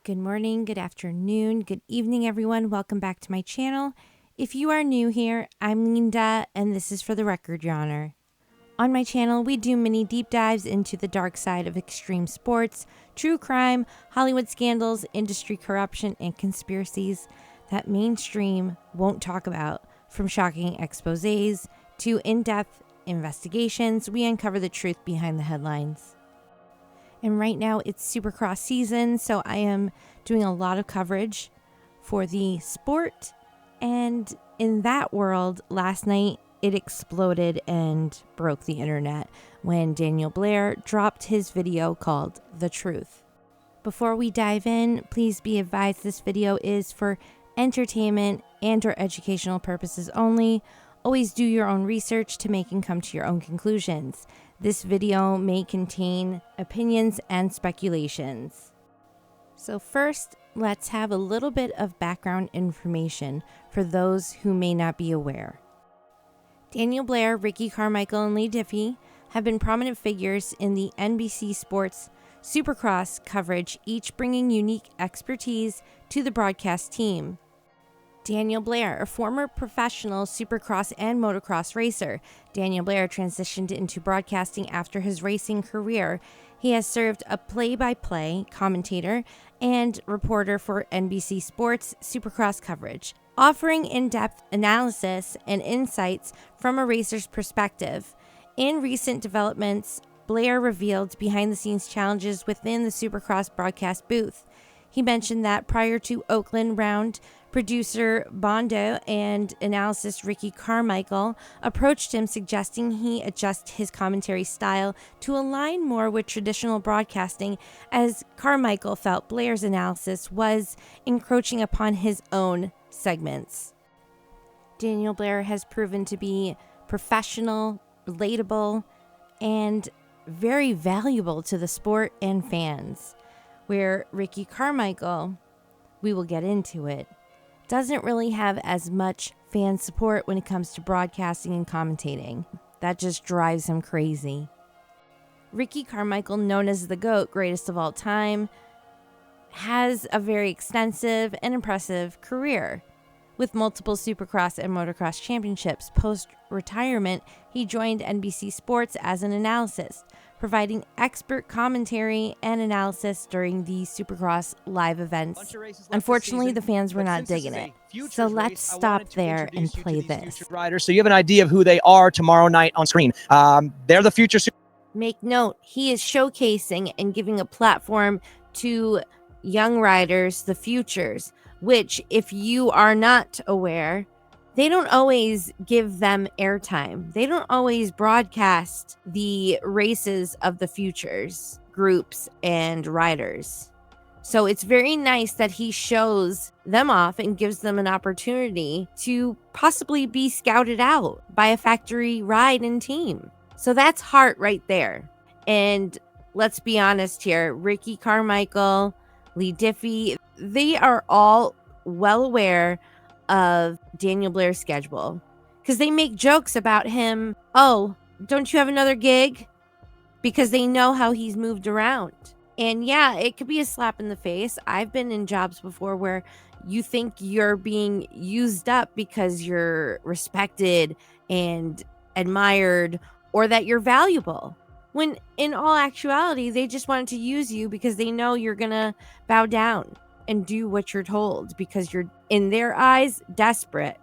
Good morning, good afternoon, good evening, everyone. Welcome back to my channel. If you are new here, I'm Leenda, and this is For the Record, Your Honor. On my channel, we do mini deep dives into the dark side of extreme sports, true crime, Hollywood scandals, industry corruption, and conspiracies that mainstream won't talk about. From shocking exposés to in-depth investigations, we uncover the truth behind the headlines. And right now it's Supercross season, so I am doing a lot of coverage for the sport. And in that world, last night it exploded and broke the internet when Daniel Blair dropped his video called The Truth. Before we dive in, please be advised this video is for entertainment and or educational purposes only. Always do your own research to make and come to your own conclusions. This video may contain opinions and speculations. So first, let's have a little bit of background information for those who may not be aware. Daniel Blair, Ricky Carmichael, and Leenda have been prominent figures in the NBC Sports Supercross coverage, each bringing unique expertise to the broadcast team. Daniel Blair, a former professional Supercross and Motocross racer. Daniel Blair transitioned into broadcasting after his racing career. He has served a play-by-play commentator and reporter for NBC Sports Supercross coverage, offering in-depth analysis and insights from a racer's perspective. In recent developments, Blair revealed behind-the-scenes challenges within the Supercross broadcast booth. He mentioned that prior to Oakland round, producer Bondo and analyst Ricky Carmichael approached him, suggesting he adjust his commentary style to align more with traditional broadcasting, as Carmichael felt Blair's analysis was encroaching upon his own segments. Daniel Blair has proven to be professional, relatable, and very valuable to the sport and fans, where Ricky Carmichael, we will get into it, doesn't really have as much fan support when it comes to broadcasting and commentating. That just drives him crazy. Ricky Carmichael, known as the GOAT, greatest of all time, has a very extensive and impressive career. With multiple Supercross and Motocross championships, post-retirement, he joined NBC Sports as an analyst, providing expert commentary and analysis during the Supercross live events. Unfortunately, the fans were not digging it. So let's stop there and play this. So you have an idea of who they are tomorrow night on screen. They're the future. Make note, he is showcasing and giving a platform to young riders, the futures, which, if you are not aware, they don't always give them airtime. They don't always broadcast the races of the futures groups and riders. So it's very nice that he shows them off and gives them an opportunity to possibly be scouted out by a factory ride and team. So that's heart right there. And let's be honest here, Ricky Carmichael, Leenda, they are all well aware of Daniel Blair's schedule, because they make jokes about him. Oh, don't you have another gig? Because they know how he's moved around. And yeah, it could be a slap in the face. I've been in jobs before where you think you're being used up because you're respected and admired, or that you're valuable, when in all actuality, they just wanted to use you because they know you're gonna bow down and do what you're told, because you're, in their eyes, desperate.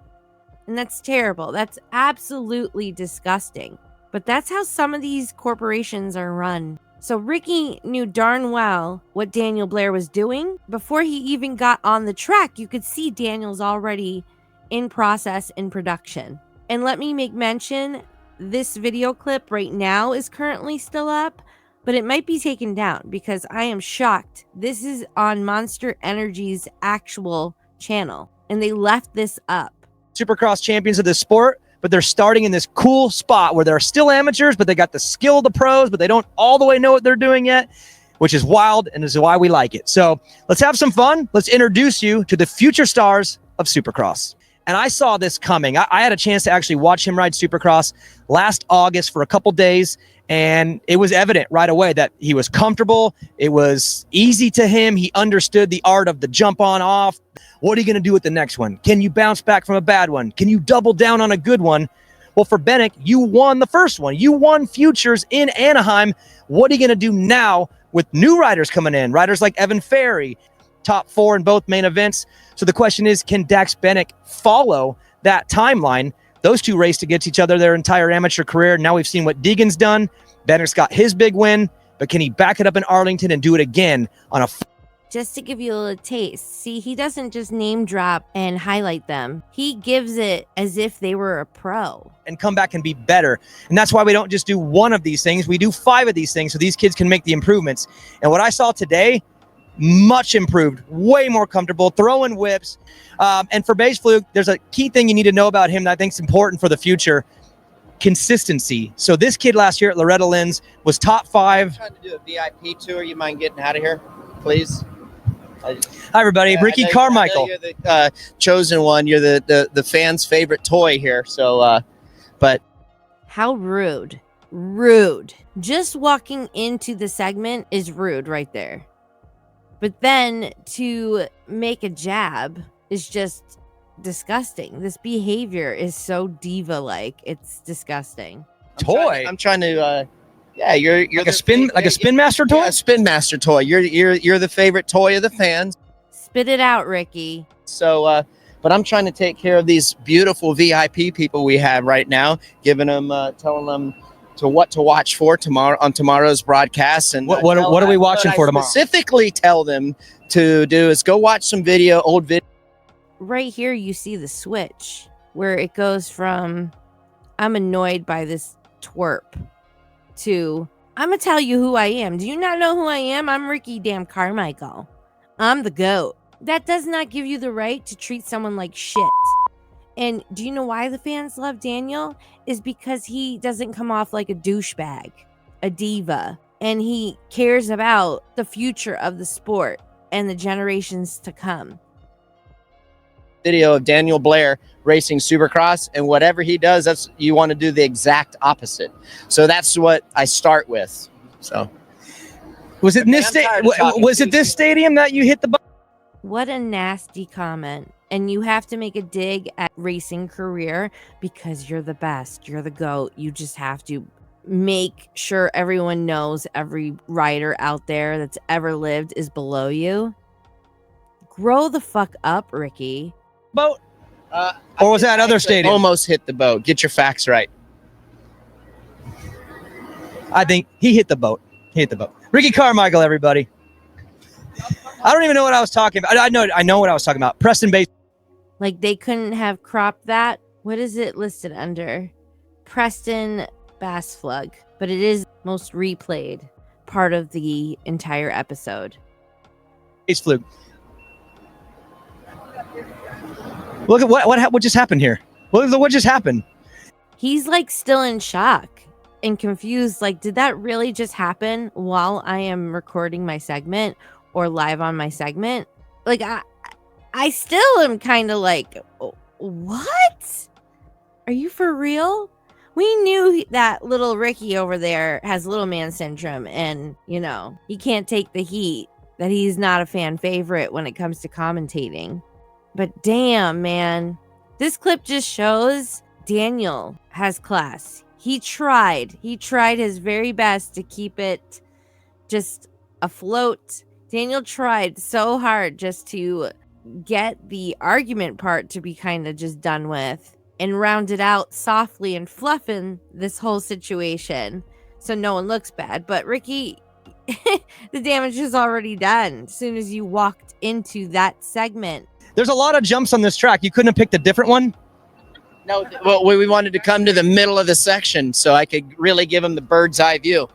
And that's terrible. That's absolutely disgusting. But that's how some of these corporations are run. So Ricky knew darn well what Daniel Blair was doing. Before he even got on the track, you could see Daniel's already in process, in production. And let me make mention, this video clip right now is currently still up, but it might be taken down because I am shocked. This is on Monster Energy's actual channel, and they left this up. Supercross champions of this sport, but they're starting in this cool spot where they're still amateurs, but they got the skill of the pros, but they don't all the way know what they're doing yet, which is wild, and is why we like it. So let's have some fun. Let's introduce you to the future stars of Supercross. And I saw this coming. I had a chance to actually watch him ride Supercross last August for a couple days, and it was evident right away that he was comfortable. It was easy to him. He understood the art of the jump on off. What are you going to do with the next one? Can you bounce back from a bad one? Can you double down on a good one? Well, for Benek, you won the first one. You won Futures in Anaheim. What are you going to do now with new riders coming in? Riders like Evan Ferry, top 4 in both main events. So the question is, can Dax Benek follow that timeline? Those two raced against each other their entire amateur career. Now we've seen what Deegan's done. Benek's got his big win, but can he back it up in Arlington and do it again on a... Just to give you a little taste, see, he doesn't just name drop and highlight them. He gives it as if they were a pro. And come back and be better. And that's why we don't just do one of these things. We do 5 of these things so these kids can make the improvements. And what I saw today, much improved, way more comfortable, throwing whips. And for Bass Fluke, there's a key thing you need to know about him that I think is important for the future: consistency. So this kid last year at Loretta Lynn's was top 5. I'm trying to do a VIP tour. You mind getting out of here, please? Hi, everybody. Ricky Carmichael. You're the chosen one. You're the fans' favorite toy here. So, but How rude. Rude. Just walking into the segment is rude right there. But then to make a jab is just disgusting. This behavior is so diva-like. It's disgusting. Toy. I'm trying to. Yeah, you're Like a spin master toy. Yeah, a spin master toy. You're the favorite toy of the fans. Spit it out, Ricky. So, but I'm trying to take care of these beautiful VIP people we have right now, giving them, telling them what to watch for tomorrow on tomorrow's broadcast. And What are we watching for tomorrow? Specifically, tell them to do is go watch some old video. Right here, you see the switch where it goes from I'm annoyed by this twerp to I'm gonna tell you who I am. Do you not know who I am? I'm Ricky damn Carmichael. I'm the GOAT. That does not give you the right to treat someone like shit. And do you know why the fans love Daniel? Is because he doesn't come off like a douchebag, a diva, and he cares about the future of the sport and the generations to come. Video of Daniel Blair racing Supercross, and whatever he does, that's you want to do the exact opposite. So that's what I start with. So Was it in this was it this stadium that you hit the button? What a nasty comment. And you have to make a dig at racing career because you're the best. You're the GOAT. You just have to make sure everyone knows every rider out there that's ever lived is below you. Grow the fuck up, Ricky. Boat? Or was that other stadium? Almost hit the boat. Get your facts right. I think he hit the boat. He hit the boat. Ricky Carmichael, everybody. I don't even know what I was talking about. I know what I was talking about. Preston Bass. Like they couldn't have cropped that. What is it listed under? Preston Bass Flug. But it is most replayed part of the entire episode. Bass Fluke. Look at what just happened here. Look at what just happened. He's like still in shock and confused. Like, did that really just happen while I am recording my segment or live on my segment? Like, I still am kind of like, what? Are you for real? We knew that little Ricky over there has little man syndrome and, you know, he can't take the heat, that he's not a fan favorite when it comes to commentating. But damn, man, this clip just shows Daniel has class. He tried his very best to keep it just afloat. Daniel tried so hard just to get the argument part to be kind of just done with and round it out softly and fluffing this whole situation so no one looks bad. But Ricky, the damage is already done as soon as you walked into that segment. There's a lot of jumps on this track. You couldn't have picked a different one? No, well, we wanted to come to the middle of the section so I could really give him the bird's eye view.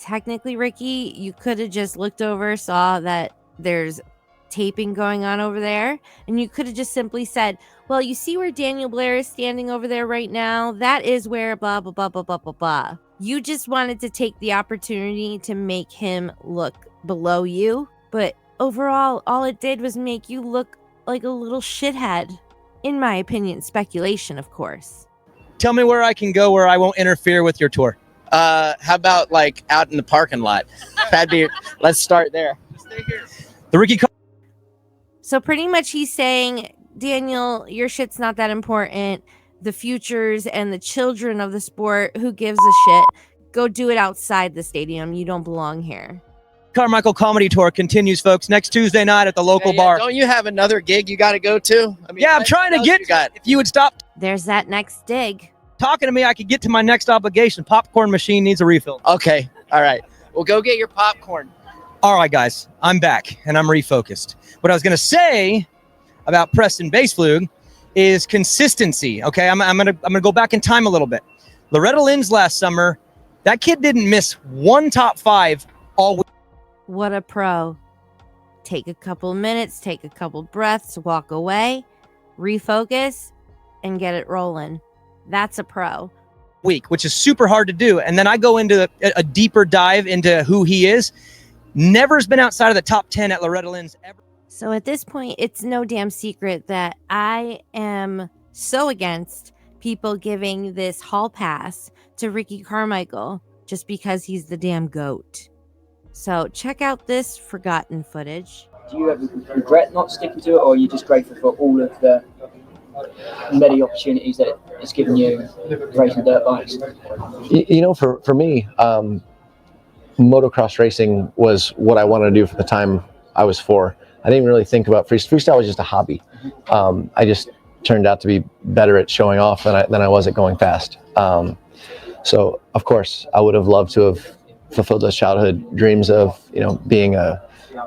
Technically, Ricky, you could have just looked over, saw that there's taping going on over there, and you could have just simply said, well, you see where Daniel Blair is standing over there right now? That is where blah, blah, blah, blah, blah, blah, blah. You just wanted to take the opportunity to make him look below you, but overall, all it did was make you look like a little shithead. In my opinion, speculation, of course. Tell me where I can go where I won't interfere with your tour. How about like out in the parking lot? Let's start there. Stay here. The Ricky So pretty much he's saying, Daniel, your shit's not that important. The futures and the children of the sport, who gives a shit? Go do it outside the stadium. You don't belong here. Carmichael Comedy Tour continues, folks, next Tuesday night at the local bar. Don't you have another gig you got to go to? I mean, Yeah, I'm trying to get if you would stop There's that next dig. talking to me, I could get to my next obligation. Popcorn machine needs a refill. Okay. All right. Well, go get your popcorn. All right, guys, I'm back and I'm refocused. What I was going to say about Preston Baseflug is consistency. Okay, I'm gonna go back in time a little bit. Loretta Lynn's last summer, that kid didn't miss one top 5 all week. What a pro. Take a couple minutes, take a couple breaths, walk away, refocus, and get it rolling. That's a pro. Week, which is super hard to do. And then I go into a deeper dive into who he is. Never's been outside of the top 10 at Loretta Lynn's ever. So at this point, it's no damn secret that I am so against people giving this hall pass to Ricky Carmichael just because he's the damn GOAT. So check out this forgotten footage. Do you ever regret not sticking to it, or are you just grateful for all of the many opportunities that it's given you racing dirt bikes? You know, for me, motocross racing was what I wanted to do for the time I was 4. I didn't even really think about freestyle was just a hobby. I just turned out to be better at showing off than I was at going fast. So of course I would have loved to have fulfilled those childhood dreams of, you know, being a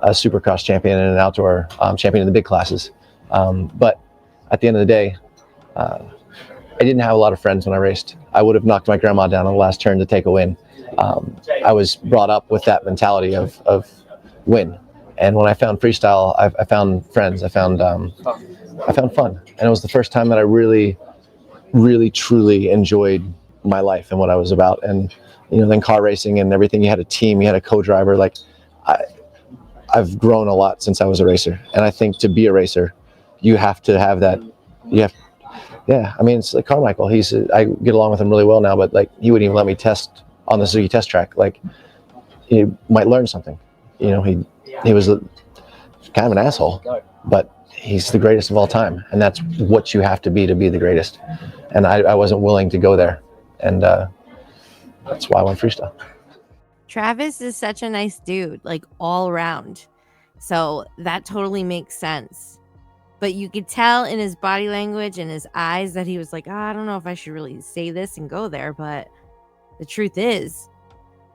Supercross champion and an outdoor champion in the big classes. But at the end of the day, I didn't have a lot of friends when I raced. I would have knocked my grandma down on the last turn to take a win. I was brought up with that mentality of win. And when I found freestyle, I found friends. I found fun, and it was the first time that I really, really, truly enjoyed my life and what I was about. And you know, then car racing and everything. You had a team, you had a co-driver. Like, I've grown a lot since I was a racer, and I think to be a racer, you have to have that. Yeah. I mean, it's like Carmichael. I get along with him really well now, but like he wouldn't even let me test on the Suzuki test track. Like, he might learn something. You know, he was kind of an asshole, but he's the greatest of all time, and that's what you have to be the greatest. And I wasn't willing to go there, and that's why I went freestyle. Travis is such a nice dude, like all around. So that totally makes sense. But you could tell in his body language and his eyes that he was like, I don't know if I should really say this and go there. But the truth is,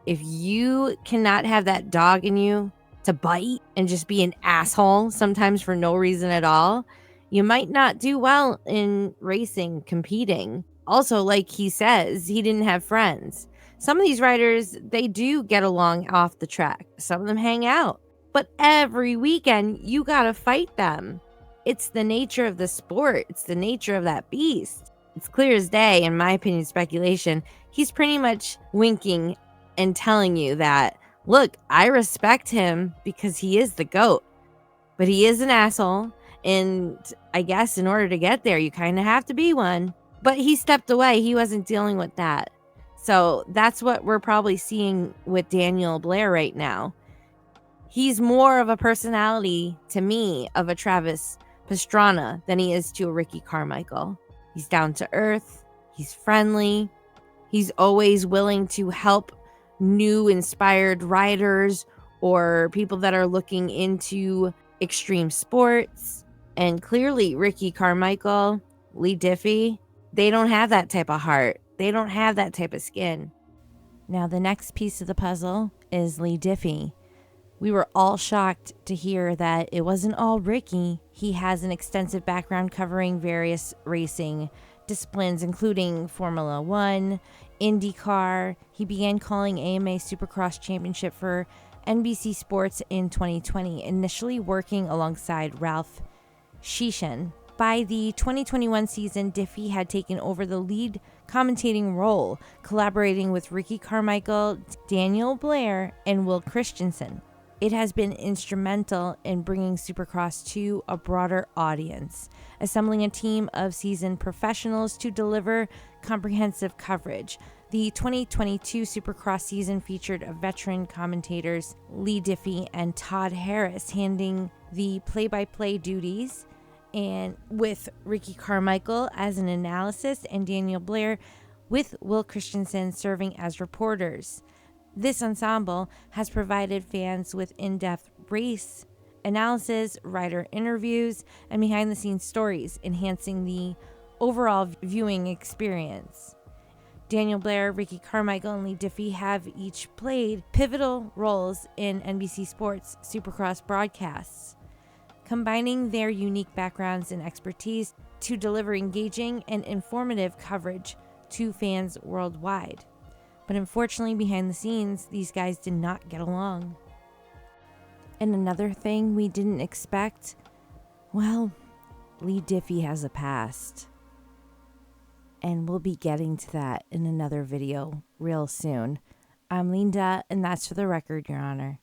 if you cannot have that dog in you to bite and just be an asshole sometimes for no reason at all, you might not do well in racing, competing. Also, like he says, he didn't have friends. Some of these riders, they do get along off the track. Some of them hang out. But every weekend, you gotta fight them. It's the nature of the sport. It's the nature of that beast. It's clear as day, in my opinion, speculation. He's pretty much winking and telling you that, look, I respect him because he is the GOAT, but he is an asshole. And I guess in order to get there, you kind of have to be one. But he stepped away. He wasn't dealing with that. So that's what we're probably seeing with Daniel Blair right now. He's more of a personality to me of a Travis Pastrana than he is to a Ricky Carmichael. He's down to earth. He's friendly. He's always willing to help new inspired riders or people that are looking into extreme sports. And clearly Ricky Carmichael, Lee Diffie, they don't have that type of heart. They don't have that type of skin. Now the next piece of the puzzle is Lee Diffie. We were all shocked to hear that it wasn't all Ricky. He has an extensive background covering various racing disciplines, including Formula One, IndyCar. He began calling AMA Supercross Championship for NBC Sports in 2020, initially working alongside Ralph Shishan. By the 2021 season, Diffie had taken over the lead commentating role, collaborating with Ricky Carmichael, Daniel Blair, and Will Christensen. It has been instrumental in bringing Supercross to a broader audience, assembling a team of seasoned professionals to deliver comprehensive coverage. The 2022 Supercross season featured veteran commentators Lee Diffie and Todd Harris handling the play-by-play duties, and with Ricky Carmichael as an analyst and Daniel Blair with Will Christensen serving as reporters. This ensemble has provided fans with in-depth race analysis, rider interviews, and behind-the-scenes stories, enhancing the overall viewing experience. Daniel Blair, Ricky Carmichael, and Lee Diffie have each played pivotal roles in NBC Sports Supercross broadcasts, combining their unique backgrounds and expertise to deliver engaging and informative coverage to fans worldwide. But unfortunately, behind the scenes, these guys did not get along. And another thing we didn't expect, well, Lee Diffie has a past. And we'll be getting to that in another video real soon. I'm Leenda, and that's for the record, Your Honor.